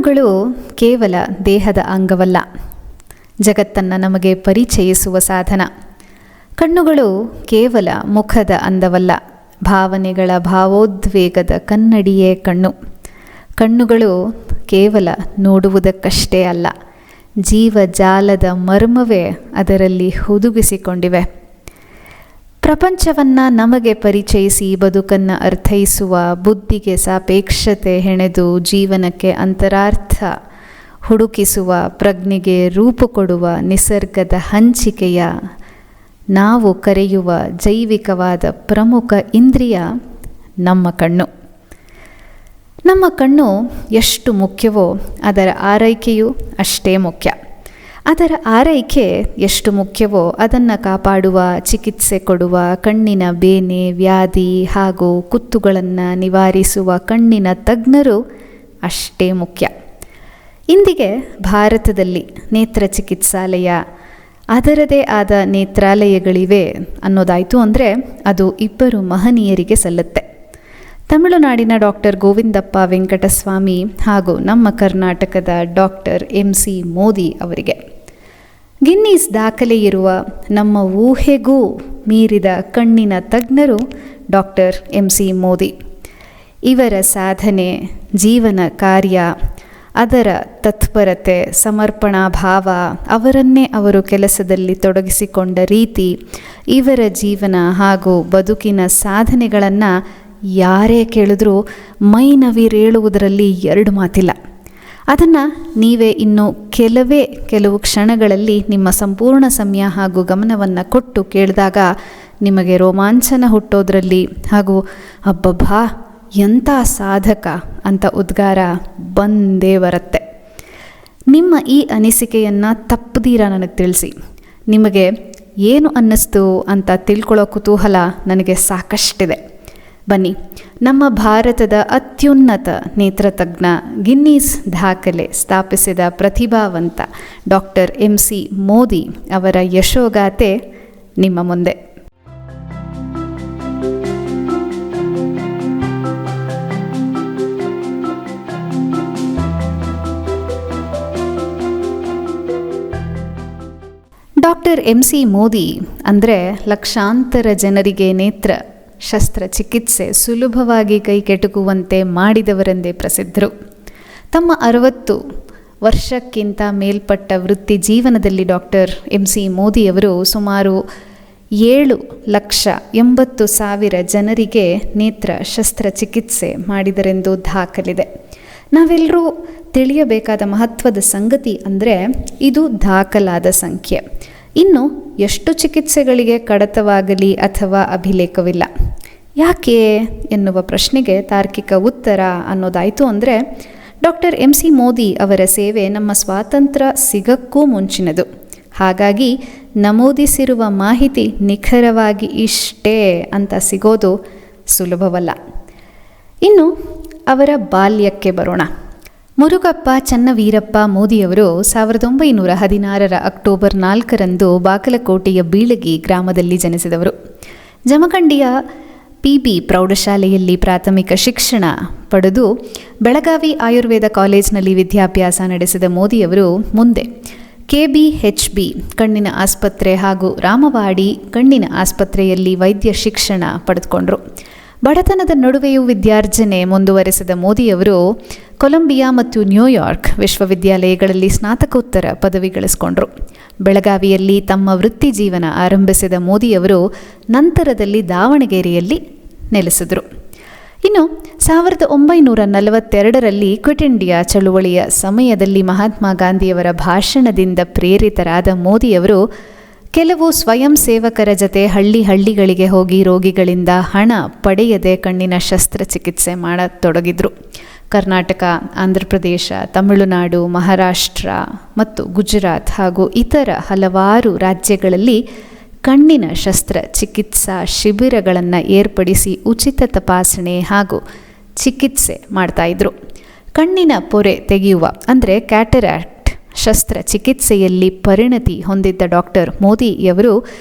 ಕಣ್ಣುಗಳು ಕೇವಲ ದೇಹದ ಅಂಗವಲ್ಲ, ಜಗತ್ತನ್ನು ನಮಗೆ ಪರಿಚಯಿಸುವ ಸಾಧನ. ಕಣ್ಣುಗಳು ಕೇವಲ ಮುಖದ ಅಂದವಲ್ಲ, ಭಾವನೆಗಳ ಭಾವೋದ್ವೇಗದ ಕನ್ನಡಿಯೇ ಕಣ್ಣು. ಕಣ್ಣುಗಳು ಕೇವಲ ನೋಡುವುದಕ್ಕಷ್ಟೇ ಅಲ್ಲ, ಜೀವಜಾಲದ ಮರ್ಮವೇ ಅದರಲ್ಲಿ ಹುದುಗಿಸಿಕೊಂಡಿವೆ. ಪ್ರಪಂಚವನ್ನು ನಮಗೆ ಪರಿಚಯಿಸಿ ಬದುಕನ್ನು ಅರ್ಥೈಸುವ, ಬುದ್ಧಿಗೆ ಸಾಪೇಕ್ಷತೆ ಹೆಣೆದು ಜೀವನಕ್ಕೆ ಅಂತರಾರ್ಥ ಹುಡುಕಿಸುವ, ಪ್ರಜ್ಞೆಗೆ ರೂಪು ಕೊಡುವ ನಿಸರ್ಗದ ಹಂಚಿಕೆಯ ನಾವು ಕರೆಯುವ ಜೈವಿಕವಾದ ಪ್ರಮುಖ ಇಂದ್ರಿಯ ನಮ್ಮ ಕಣ್ಣು. ನಮ್ಮ ಕಣ್ಣು ಎಷ್ಟು ಮುಖ್ಯವೋ ಅದರ ಆರೈಕೆಯೂ ಅಷ್ಟೇ ಮುಖ್ಯ. ಅದರ ಆರೈಕೆ ಎಷ್ಟು ಮುಖ್ಯವೋ ಅದನ್ನು ಕಾಪಾಡುವ, ಚಿಕಿತ್ಸೆ ಕೊಡುವ, ಕಣ್ಣಿನ ಬೇನೆ, ವ್ಯಾಧಿ ಹಾಗೂ ಕುತ್ತುಗಳನ್ನು ನಿವಾರಿಸುವ ಕಣ್ಣಿನ ತಜ್ಞರು ಅಷ್ಟೇ ಮುಖ್ಯ. ಇಂದಿಗೆ ಭಾರತದಲ್ಲಿ ನೇತ್ರ ಚಿಕಿತ್ಸಾಲಯ, ಅದರದೇ ಆದ ನೇತ್ರಾಲಯಗಳಿವೆ ಅನ್ನೋದಾಯಿತು ಅಂದರೆ ಅದು ಇಬ್ಬರು ಮಹನೀಯರಿಗೆ ಸಲ್ಲುತ್ತೆ. ತಮಿಳುನಾಡಿನ ಡಾಕ್ಟರ್ ಗೋವಿಂದಪ್ಪ ವೆಂಕಟಸ್ವಾಮಿ ಹಾಗೂ ನಮ್ಮ ಕರ್ನಾಟಕದ ಡಾಕ್ಟರ್ MC ಮೋದಿ ಅವರಿಗೆ. ಗಿನ್ನೀಸ್ ದಾಖಲೆ ಇರುವ, ನಮ್ಮ ಊಹೆಗೂ ಮೀರಿದ ಕಣ್ಣಿನ ತಜ್ಞರು ಡಾಕ್ಟರ್ MC ಮೋದಿ. ಇವರ ಸಾಧನೆ, ಜೀವನ ಕಾರ್ಯ, ಅದರ ತತ್ಪರತೆ, ಸಮರ್ಪಣಾ ಭಾವ, ಅವರನ್ನೇ ಅವರು ಕೆಲಸದಲ್ಲಿ ತೊಡಗಿಸಿಕೊಂಡ ರೀತಿ, ಇವರ ಜೀವನ ಹಾಗೂ ಬದುಕಿನ ಸಾಧನೆಗಳನ್ನು ಯಾರೇ ಕೇಳಿದ್ರೂ ಮೈನವಿರೇಳುವುದರಲ್ಲಿ ಎರಡು ಮಾತಿಲ್ಲ. ಅದನ್ನು ನೀವೇ ಇನ್ನೂ ಕೆಲವು ಕ್ಷಣಗಳಲ್ಲಿ ನಿಮ್ಮ ಸಂಪೂರ್ಣ ಸಮಯ ಹಾಗೂ ಗಮನವನ್ನು ಕೊಟ್ಟು ಕೇಳಿದಾಗ ನಿಮಗೆ ರೋಮಾಂಚನ ಹುಟ್ಟೋದ್ರಲ್ಲಿ ಹಾಗೂ ಅಬ್ಬಬ್ಬಾ ಎಂಥ ಸಾಧಕ ಅಂತ ಉದ್ಗಾರ ಬಂದೇ ಬರುತ್ತೆ. ನಿಮ್ಮ ಈ ಅನಿಸಿಕೆಯನ್ನು ತಪ್ಪದೀರ ನನಗೆ ತಿಳಿಸಿ. ನಿಮಗೆ ಏನು ಅನ್ನಿಸ್ತು ಅಂತ ತಿಳ್ಕೊಳ್ಳೋ ಕುತೂಹಲ ನನಗೆ ಸಾಕಷ್ಟಿದೆ. ಬನ್ನಿ, ನಮ್ಮ ಭಾರತದ ಅತ್ಯುನ್ನತ ನೇತ್ರತಜ್ಞ, ಗಿನ್ನೀಸ್ ದಾಖಲೆ ಸ್ಥಾಪಿಸಿದ ಪ್ರತಿಭಾವಂತ ಡಾಕ್ಟರ್ MC ಮೋದಿ ಅವರ ಯಶೋಗಾಥೆ ನಿಮ್ಮ ಮುಂದೆ. ಡಾಕ್ಟರ್ MC ಮೋದಿ ಅಂದರೆ ಲಕ್ಷಾಂತರ ಜನರಿಗೆ ನೇತ್ರ ಶಸ್ತ್ರಚಿಕಿತ್ಸೆ ಸುಲಭವಾಗಿ ಕೈಗೆಟುಕುವಂತೆ ಮಾಡಿದವರೆಂದೇ ಪ್ರಸಿದ್ಧರು. ತಮ್ಮ 60 ವರ್ಷಕ್ಕಿಂತ ಮೇಲ್ಪಟ್ಟ ವೃತ್ತಿ ಜೀವನದಲ್ಲಿ ಡಾಕ್ಟರ್ MC ಮೋದಿಯವರು ಸುಮಾರು 7,80,000 ಜನರಿಗೆ ನೇತ್ರ ಶಸ್ತ್ರಚಿಕಿತ್ಸೆ ಮಾಡಿದರೆಂದು ದಾಖಲಿದೆ. ನಾವೆಲ್ಲರೂ ತಿಳಿಯಬೇಕಾದ ಮಹತ್ವದ ಸಂಗತಿ ಅಂದರೆ ಇದು ದಾಖಲಾದ ಸಂಖ್ಯೆ. ಇನ್ನು ಎಷ್ಟು ಚಿಕಿತ್ಸೆಗಳಿಗೆ ಕಡತವಾಗಲಿ ಅಥವಾ ಅಭಿಲೇಖವಿಲ್ಲ. ಯಾಕೆ ಎನ್ನುವ ಪ್ರಶ್ನೆಗೆ ತಾರ್ಕಿಕ ಉತ್ತರ ಅನ್ನೋದಾಯಿತು ಅಂದರೆ ಡಾಕ್ಟರ್ MC ಮೋದಿ ಅವರ ಸೇವೆ ನಮ್ಮ ಸ್ವಾತಂತ್ರ್ಯ ಸಿಗಕ್ಕೂ ಮುಂಚಿನದು. ಹಾಗಾಗಿ ನಮೂದಿಸಿರುವ ಮಾಹಿತಿ ನಿಖರವಾಗಿ ಇಷ್ಟೇ ಅಂತ ಸಿಗೋದು ಸುಲಭವಲ್ಲ. ಇನ್ನು ಅವರ ಬಾಲ್ಯಕ್ಕೆ ಬರೋಣ. ಮುರುಗಪ್ಪ ಚನ್ನವೀರಪ್ಪ ಮೋದಿಯವರು 1916 ಅಕ್ಟೋಬರ್ 4 ಬಾಗಲಕೋಟೆಯ ಬೀಳಗಿ ಗ್ರಾಮದಲ್ಲಿ ಜನಿಸಿದವರು. ಜಮಖಂಡಿಯ PB ಪ್ರೌಢಶಾಲೆಯಲ್ಲಿ ಪ್ರಾಥಮಿಕ ಶಿಕ್ಷಣ ಪಡೆದು ಬೆಳಗಾವಿ ಆಯುರ್ವೇದ ಕಾಲೇಜಿನಲ್ಲಿ ವಿದ್ಯಾಭ್ಯಾಸ ನಡೆಸಿದ ಮೋದಿಯವರು ಮುಂದೆ KBHB ಕಣ್ಣಿನ ಆಸ್ಪತ್ರೆ ಹಾಗೂ ರಾಮವಾಡಿ ಕಣ್ಣಿನ ಆಸ್ಪತ್ರೆಯಲ್ಲಿ ವೈದ್ಯ ಶಿಕ್ಷಣ ಪಡೆದುಕೊಂಡರು. ಬಡತನದ ನಡುವೆಯೂ ವಿದ್ಯಾರ್ಜನೆ ಮುಂದುವರೆಸಿದ ಮೋದಿಯವರು ಕೊಲಂಬಿಯಾ ಮತ್ತು ನ್ಯೂಯಾರ್ಕ್ ವಿಶ್ವವಿದ್ಯಾಲಯಗಳಲ್ಲಿ ಸ್ನಾತಕೋತ್ತರ ಪದವಿ ಗಳಿಸಿಕೊಂಡರು. ಬೆಳಗಾವಿಯಲ್ಲಿ ತಮ್ಮ ವೃತ್ತಿ ಜೀವನ ಆರಂಭಿಸಿದ ಮೋದಿಯವರು ನಂತರದಲ್ಲಿ ದಾವಣಗೆರೆಯಲ್ಲಿ ನೆಲೆಸಿದರು. ಇನ್ನು 1942 ಕ್ವಿಟ್ ಇಂಡಿಯಾ ಚಳುವಳಿಯ ಸಮಯದಲ್ಲಿ ಮಹಾತ್ಮ ಗಾಂಧಿಯವರ ಭಾಷಣದಿಂದ ಪ್ರೇರಿತರಾದ ಮೋದಿಯವರು ಕೆಲವು ಸ್ವಯಂ ಸೇವಕರ ಜತೆ ಹಳ್ಳಿಗಳಿಗೆ ಹೋಗಿ ರೋಗಿಗಳಿಂದ ಹಣ ಪಡೆಯದೆ ಕಣ್ಣಿನ ಶಸ್ತ್ರಚಿಕಿತ್ಸೆ ಮಾಡತೊಡಗಿದ್ರು. ಕರ್ನಾಟಕ, ಆಂಧ್ರ ಪ್ರದೇಶ, ತಮಿಳುನಾಡು, ಮಹಾರಾಷ್ಟ್ರ ಮತ್ತು ಗುಜರಾತ್ ಹಾಗೂ ಇತರ ಹಲವಾರು ರಾಜ್ಯಗಳಲ್ಲಿ ಕಣ್ಣಿನ ಶಸ್ತ್ರಚಿಕಿತ್ಸಾ ಶಿಬಿರಗಳನ್ನು ಏರ್ಪಡಿಸಿ ಉಚಿತ ತಪಾಸಣೆ ಹಾಗೂ ಚಿಕಿತ್ಸೆ ಮಾಡ್ತಾಯಿದ್ರು. ಕಣ್ಣಿನ ಪೊರೆ ತೆಗೆಯುವ ಅಂದರೆ ಕ್ಯಾಟರಾಕ್ಟ್ ಶಸ್ತ್ರಚಿಕಿತ್ಸೆಯಲ್ಲಿ ಪರಿಣತಿ ಹೊಂದಿದ್ದ ಡಾಕ್ಟರ್ ಮೋದಿಯವರು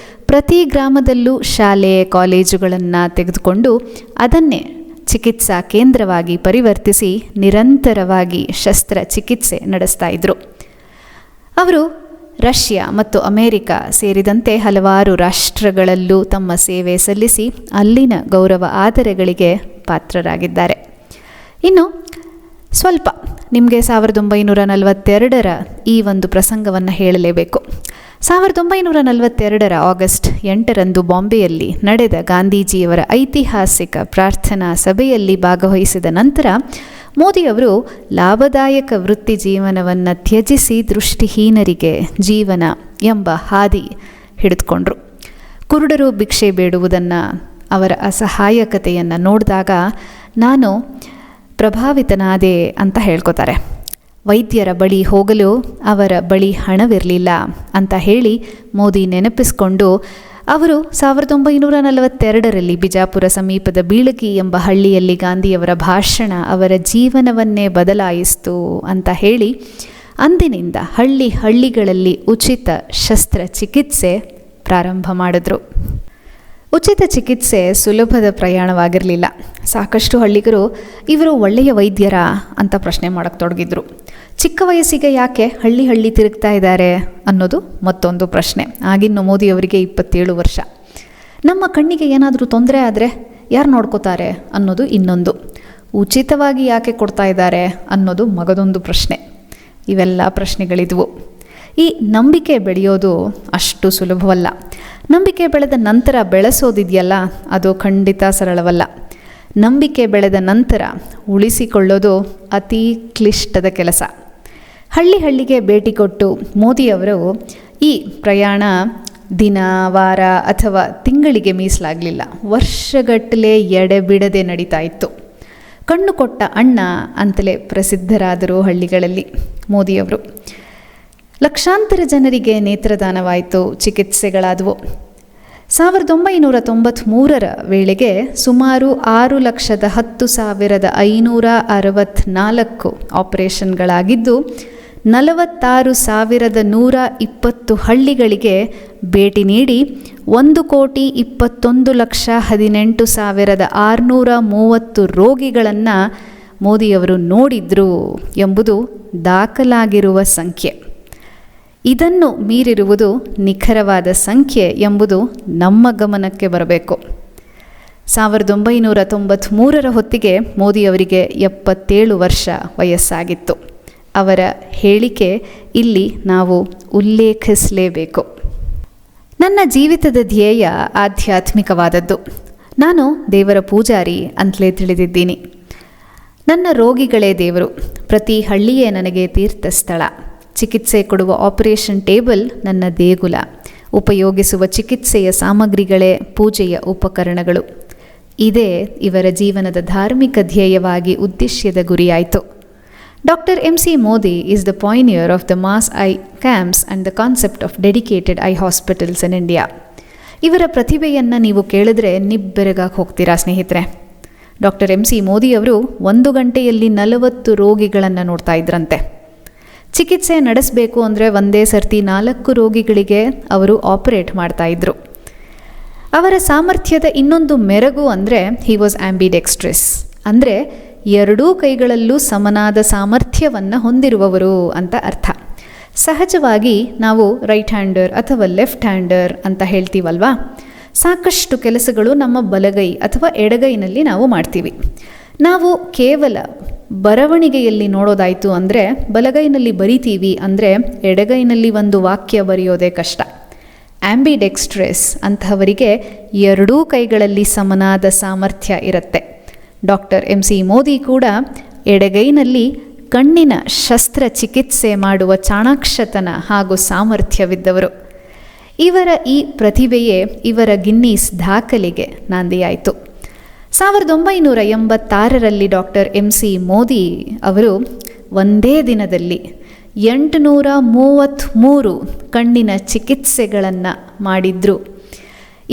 ಪ್ರತಿ ಗ್ರಾಮದಲ್ಲೂ ಶಾಲೆ ಕಾಲೇಜುಗಳನ್ನು ತೆಗೆದುಕೊಂಡು ಅದನ್ನೇ ಚಿಕಿತ್ಸಾ ಕೇಂದ್ರವಾಗಿ ಪರಿವರ್ತಿಸಿ ನಿರಂತರವಾಗಿ ಶಸ್ತ್ರಚಿಕಿತ್ಸೆ ನಡೆಸ್ತಾ ಇದ್ದರು. ಅವರು ರಷ್ಯಾ ಮತ್ತು ಅಮೆರಿಕ ಸೇರಿದಂತೆ ಹಲವಾರು ರಾಷ್ಟ್ರಗಳಲ್ಲೂ ತಮ್ಮ ಸೇವೆ ಸಲ್ಲಿಸಿ ಅಲ್ಲಿನ ಗೌರವ ಆದರಗಳಿಗೆ ಪಾತ್ರರಾಗಿದ್ದಾರೆ. ಇನ್ನು ಸ್ವಲ್ಪ ನಿಮಗೆ 1942 ಈ ಒಂದು ಪ್ರಸಂಗವನ್ನು ಹೇಳಲೇಬೇಕು. 1942 ಆಗಸ್ಟ್ 8 ಬಾಂಬೆಯಲ್ಲಿ ನಡೆದ ಗಾಂಧೀಜಿಯವರ ಐತಿಹಾಸಿಕ ಪ್ರಾರ್ಥನಾ ಸಭೆಯಲ್ಲಿ ಭಾಗವಹಿಸಿದ ನಂತರ ಮೋದಿಯವರು ಲಾಭದಾಯಕ ವೃತ್ತಿ ಜೀವನವನ್ನು ತ್ಯಜಿಸಿ ದೃಷ್ಟಿಹೀನರಿಗೆ ಜೀವನ ಎಂಬ ಹಾದಿ ಹಿಡಿದುಕೊಂಡ್ರು. ಕುರುಡರು ಭಿಕ್ಷೆ ಬೇಡುವುದನ್ನು, ಅವರ ಅಸಹಾಯಕತೆಯನ್ನು ನೋಡಿದಾಗ ನಾನು ಪ್ರಭಾವಿತನಾದೆ ಅಂತ ಹೇಳ್ಕೊತಾರೆ. ವೈದ್ಯರ ಬಳಿ ಹೋಗಲು ಅವರ ಬಳಿ ಹಣವಿರಲಿಲ್ಲ ಅಂತ ಹೇಳಿ ಮೋದಿ ನೆನಪಿಸಿಕೊಂಡು ಅವರು 1942 ಬಿಜಾಪುರ ಸಮೀಪದ ಬೀಳಗಿ ಎಂಬ ಹಳ್ಳಿಯಲ್ಲಿ ಗಾಂಧಿಯವರ ಭಾಷಣ ಅವರ ಜೀವನವನ್ನೇ ಬದಲಾಯಿಸಿತು ಅಂತ ಹೇಳಿ ಅಂದಿನಿಂದ ಹಳ್ಳಿಗಳಲ್ಲಿ ಉಚಿತ ಶಸ್ತ್ರಚಿಕಿತ್ಸೆ ಪ್ರಾರಂಭ ಮಾಡಿದ್ರು. ಉಚಿತ ಚಿಕಿತ್ಸೆ ಸುಲಭದ ಪ್ರಯಾಣವಾಗಿರಲಿಲ್ಲ. ಸಾಕಷ್ಟು ಹಳ್ಳಿಗರು ಇವರು ಒಳ್ಳೆಯ ವೈದ್ಯರಾ ಅಂತ ಪ್ರಶ್ನೆ ಮಾಡೋಕ್ಕೆ ತೊಡಗಿದ್ರು. ಚಿಕ್ಕ ವಯಸ್ಸಿಗೆ ಯಾಕೆ ಹಳ್ಳಿ ತಿರುಗ್ತಾ ಇದ್ದಾರೆ ಅನ್ನೋದು ಮತ್ತೊಂದು ಪ್ರಶ್ನೆ. ಆಗಿನ್ನು ಮೋದಿಯವರಿಗೆ 27 ವರ್ಷ. ನಮ್ಮ ಕಣ್ಣಿಗೆ ಏನಾದರೂ ತೊಂದರೆ ಆದರೆ ಯಾರು ನೋಡ್ಕೋತಾರೆ ಅನ್ನೋದು ಇನ್ನೊಂದು. ಉಚಿತವಾಗಿ ಯಾಕೆ ಕೊಡ್ತಾ ಇದ್ದಾರೆ ಅನ್ನೋದು ಮಗದೊಂದು ಪ್ರಶ್ನೆ. ಇವೆಲ್ಲ ಪ್ರಶ್ನೆಗಳಿದ್ವು. ಈ ನಂಬಿಕೆ ಬೆಳೆಯೋದು ಅಷ್ಟು ಸುಲಭವಲ್ಲ. ನಂಬಿಕೆ ಬೆಳೆದ ನಂತರ ಬೆಳೆಸೋದಿದೆಯಲ್ಲ, ಅದು ಖಂಡಿತ ಸರಳವಲ್ಲ. ನಂಬಿಕೆ ಬೆಳೆದ ನಂತರ ಉಳಿಸಿಕೊಳ್ಳೋದು ಅತಿ ಕ್ಲಿಷ್ಟದ ಕೆಲಸ. ಹಳ್ಳಿಗೆ ಭೇಟಿ ಕೊಟ್ಟು ಮೋದಿಯವರು ಈ ಪ್ರಯಾಣ ದಿನ, ವಾರ ಅಥವಾ ತಿಂಗಳಿಗೆ ಮೀಸಲಾಗಲಿಲ್ಲ. ವರ್ಷಗಟ್ಟಲೆ ಎಡೆಬಿಡದೆ ನಡೀತಾ ಇತ್ತು. ಕಣ್ಣು ಕೊಟ್ಟ ಅಣ್ಣ ಅಂತಲೇ ಪ್ರಸಿದ್ಧರಾದರು ಹಳ್ಳಿಗಳಲ್ಲಿ ಮೋದಿಯವರು. ಲಕ್ಷಾಂತರ ಜನರಿಗೆ ನೇತ್ರದಾನವಾಯಿತು, ಚಿಕಿತ್ಸೆಗಳಾದವು. 1993 ವೇಳೆಗೆ ಸುಮಾರು 6,10,564 ಆಪರೇಷನ್ಗಳಾಗಿದ್ದು 46,120 ಹಳ್ಳಿಗಳಿಗೆ ಭೇಟಿ ನೀಡಿ 1,21,18,630 ರೋಗಿಗಳನ್ನು ಮೋದಿಯವರು ನೋಡಿದ್ರು ಎಂಬುದು ದಾಖಲಾಗಿರುವ ಸಂಖ್ಯೆ. ಇದನ್ನು ಮೀರಿರುವುದು ನಿಖರವಾದ ಸಂಖ್ಯೆ ಎಂಬುದು ನಮ್ಮ ಗಮನಕ್ಕೆ ಬರಬೇಕು. 1993 ಹೊತ್ತಿಗೆ ಮೋದಿಯವರಿಗೆ 77 ವರ್ಷ ವಯಸ್ಸಾಗಿತ್ತು. ಅವರ ಹೇಳಿಕೆ ಇಲ್ಲಿ ನಾವು ಉಲ್ಲೇಖಿಸಲೇಬೇಕು. ನನ್ನ ಜೀವಿತದ ಧ್ಯೇಯ ಆಧ್ಯಾತ್ಮಿಕವಾದದ್ದು. ನಾನು ದೇವರ ಪೂಜಾರಿ ಅಂತಲೇ ತಿಳಿದಿದ್ದೀನಿ. ನನ್ನ ರೋಗಿಗಳೇ ದೇವರು. ಪ್ರತಿ ಹಳ್ಳಿಯೇ ನನಗೆ ತೀರ್ಥಸ್ಥಳ. ಚಿಕಿತ್ಸೆ ಕೊಡುವ ಆಪರೇಷನ್ ಟೇಬಲ್ ನನ್ನ ದೇಗುಲ. ಉಪಯೋಗಿಸುವ ಚಿಕಿತ್ಸೆಯ ಸಾಮಗ್ರಿಗಳೇ ಪೂಜೆಯ ಉಪಕರಣಗಳು. ಇದೇ ಇವರ ಜೀವನದ ಧಾರ್ಮಿಕ ಧ್ಯೇಯವಾಗಿ ಉದ್ದೇಶ್ಯದ ಗುರಿಯಾಯಿತು. Doctor MC Modi is the pioneer of the mass eye camps and the concept of dedicated eye hospitals in India. ಇವರ ಪ್ರತಿಭೆಯನ್ನು ನೀವು ಕೇಳಿದ್ರೆ ನಿಬ್ಬೆರಗಾಗಿ ಹೋಗ್ತೀರಾ ಸ್ನೇಹಿತರೆ. ಡಾಕ್ಟರ್ MC Modi ಅವರು 1 ಗಂಟೆಯಲ್ಲಿ 40 ರೋಗಿಗಳನ್ನು ನೋಡ್ತಾ ಇದ್ರಂತೆ. ಚಿಕಿತ್ಸೆ ನಡೆಸಬೇಕು ಅಂದರೆ ಒಂದೇ ಸರ್ತಿ 4 ರೋಗಿಗಳಿಗೆ ಅವರು ಆಪರೇಟ್ ಮಾಡ್ತಾಯಿದ್ರು. ಅವರ ಸಾಮರ್ಥ್ಯದ ಇನ್ನೊಂದು ಮೆರಗು ಅಂದರೆ ಹಿ ವಾಸ್ ಆಂಬಿಡೆಕ್ಸ್ಟ್ರಸ್, ಅಂದರೆ ಎರಡೂ ಕೈಗಳಲ್ಲೂ ಸಮನಾದ ಸಾಮರ್ಥ್ಯವನ್ನು ಹೊಂದಿರುವವರು ಅಂತ ಅರ್ಥ. ಸಹಜವಾಗಿ ನಾವು ರೈಟ್ ಹ್ಯಾಂಡರ್ ಅಥವಾ ಲೆಫ್ಟ್ ಹ್ಯಾಂಡರ್ ಅಂತ ಹೇಳ್ತೀವಲ್ವಾ. ಸಾಕಷ್ಟು ಕೆಲಸಗಳು ನಮ್ಮ ಬಲಗೈ ಅಥವಾ ಎಡಗೈನಲ್ಲಿ ನಾವು ಮಾಡ್ತೀವಿ. ನಾವು ಕೇವಲ ಬರವಣಿಗೆಯಲ್ಲಿ ನೋಡೋದಾಯಿತು ಅಂದರೆ ಬಲಗೈನಲ್ಲಿ ಬರಿತೀವಿ ಅಂದರೆ ಎಡಗೈನಲ್ಲಿ ಒಂದು ವಾಕ್ಯ ಬರೆಯೋದೇ ಕಷ್ಟ. ಆಂಬಿಡೆಕ್ಸ್ಟ್ರೆಸ್ ಅಂತಹವರಿಗೆ ಎರಡೂ ಕೈಗಳಲ್ಲಿ ಸಮನಾದ ಸಾಮರ್ಥ್ಯ ಇರುತ್ತೆ. ಡಾಕ್ಟರ್ MC Modi ಕೂಡ ಎಡಗೈನಲ್ಲಿ ಕಣ್ಣಿನ ಶಸ್ತ್ರಚಿಕಿತ್ಸೆ ಮಾಡುವ ಚಾಣಾಕ್ಷತನ ಹಾಗೂ ಸಾಮರ್ಥ್ಯವಿದ್ದವರು. ಇವರ ಈ ಪ್ರತಿಭೆಯೇ ಇವರ ಗಿನ್ನೀಸ್ ದಾಖಲೆಗೆ ನಾಂದಿಯಾಯಿತು. 1986 ಡಾಕ್ಟರ್ MC Modi ಅವರು ಒಂದೇ ದಿನದಲ್ಲಿ 833 ಕಣ್ಣಿನ ಚಿಕಿತ್ಸೆಗಳನ್ನು ಮಾಡಿದ್ರು.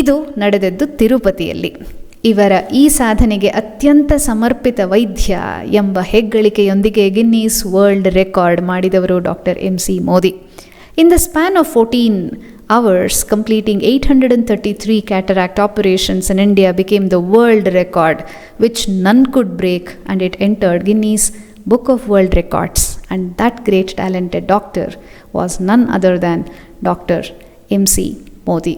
ಇದು ನಡೆದದ್ದು ತಿರುಪತಿಯಲ್ಲಿ. ಇವರ ಈ ಸಾಧನೆಗೆ ಅತ್ಯಂತ ಸಮರ್ಪಿತ ವೈದ್ಯ ಎಂಬ ಹೆಗ್ಗಳಿಕೆಯೊಂದಿಗೆ ಗಿನ್ನೀಸ್ ವರ್ಲ್ಡ್ ರೆಕಾರ್ಡ್ ಮಾಡಿದವರು doctor MC Modi. In the span of 14 hours, completing 833 cataract operations in India, became the world record, which none could break, and it entered Guinness Book of World Records. And that great talented doctor was none other than Dr. M.C. Modi.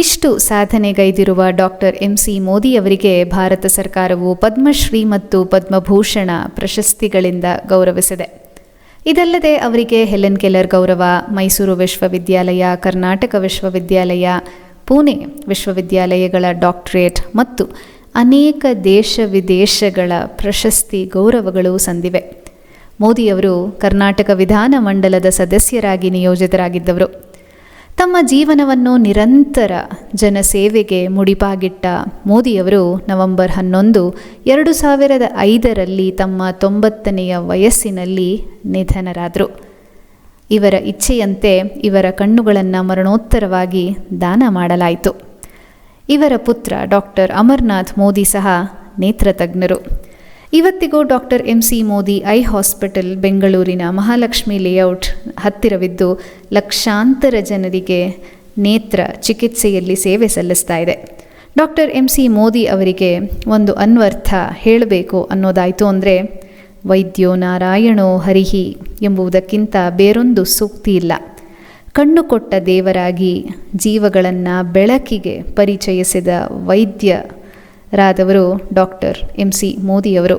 ಇಷ್ಟು ಸಾಧನೆಗೈದಿರುವ doctor M.C. ಮೋದಿಯವರಿಗೆ ಭಾರತ ಸರ್ಕಾರವು ಪದ್ಮಶ್ರೀ ಮತ್ತು ಪದ್ಮಭೂಷಣ ಪ್ರಶಸ್ತಿಗಳಿಂದ ಗೌರವಿಸಿದೆ. ಇದಲ್ಲದೆ ಅವರಿಗೆ Helen Keller ಗೌರವ, ಮೈಸೂರು ವಿಶ್ವವಿದ್ಯಾಲಯ, ಕರ್ನಾಟಕ ವಿಶ್ವವಿದ್ಯಾಲಯ, ಪುಣೆ ವಿಶ್ವವಿದ್ಯಾಲಯಗಳ ಡಾಕ್ಟರೇಟ್ ಮತ್ತು ಅನೇಕ ದೇಶ ವಿದೇಶಗಳ ಪ್ರಶಸ್ತಿ ಗೌರವಗಳು ಸಂದಿವೆ. ಮೋದಿಯವರು ಕರ್ನಾಟಕ ವಿಧಾನಮಂಡಲದ ಸದಸ್ಯರಾಗಿ ನಿಯೋಜಿತರಾಗಿದ್ದವರು. ತಮ್ಮ ಜೀವನವನ್ನು ನಿರಂತರ ಜನಸೇವೆಗೆ ಮುಡಿಪಾಗಿಟ್ಟ ಮೋದಿಯವರು ನವೆಂಬರ್ 11, 2005ರಲ್ಲಿ ತಮ್ಮ 90ನೆಯ ವಯಸ್ಸಿನಲ್ಲಿ ನಿಧನರಾದರು. ಇವರ ಇಚ್ಛೆಯಂತೆ ಇವರ ಕಣ್ಣುಗಳನ್ನು ಮರಣೋತ್ತರವಾಗಿ ದಾನ ಮಾಡಲಾಯಿತು. ಇವರ ಪುತ್ರ ಡಾಕ್ಟರ್ ಅಮರ್ನಾಥ್ ಮೋದಿ ಸಹ ನೇತ್ರತಜ್ಞರು. ಇವತ್ತಿಗೂ doctor M.C. Modi I hospital ಬೆಂಗಳೂರಿನ ಮಹಾಲಕ್ಷ್ಮಿ ಲೇಔಟ್ ಹತ್ತಿರವಿದ್ದು ಲಕ್ಷಾಂತರ ಜನರಿಗೆ ನೇತ್ರ ಚಿಕಿತ್ಸೆಯಲ್ಲಿ ಸೇವೆ ಸಲ್ಲಿಸ್ತಾ ಇದೆ. Doctor M.C. ಮೋದಿ ಅವರಿಗೆ ಒಂದು ಅನ್ವರ್ಥ ಹೇಳಬೇಕು ಅನ್ನೋದಾಯಿತು ಅಂದರೆ, ವೈದ್ಯೋ ನಾರಾಯಣೋ ಹರಿಹಿ ಎಂಬುದಕ್ಕಿಂತ ಬೇರೊಂದು ಸೂಕ್ತಿ ಇಲ್ಲ. ಕಣ್ಣು ಕೊಟ್ಟ ದೇವರಾಗಿ ಜೀವಗಳನ್ನು ಬೆಳಕಿಗೆ ಪರಿಚಯಿಸಿದ ವೈದ್ಯರಾದವರು ಡಾಕ್ಟರ್ M.C. ಮೋದಿಯವರು.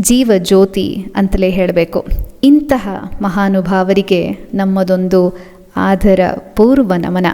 ಜೀವ ಜ್ಯೋತಿ ಅಂತಲೇ ಹೇಳಬೇಕು. ಇಂತಹ ಮಹಾನುಭಾವರಿಗೆ ನಮ್ಮದೊಂದು ಆದರ ಪೂರ್ವ ನಮನ.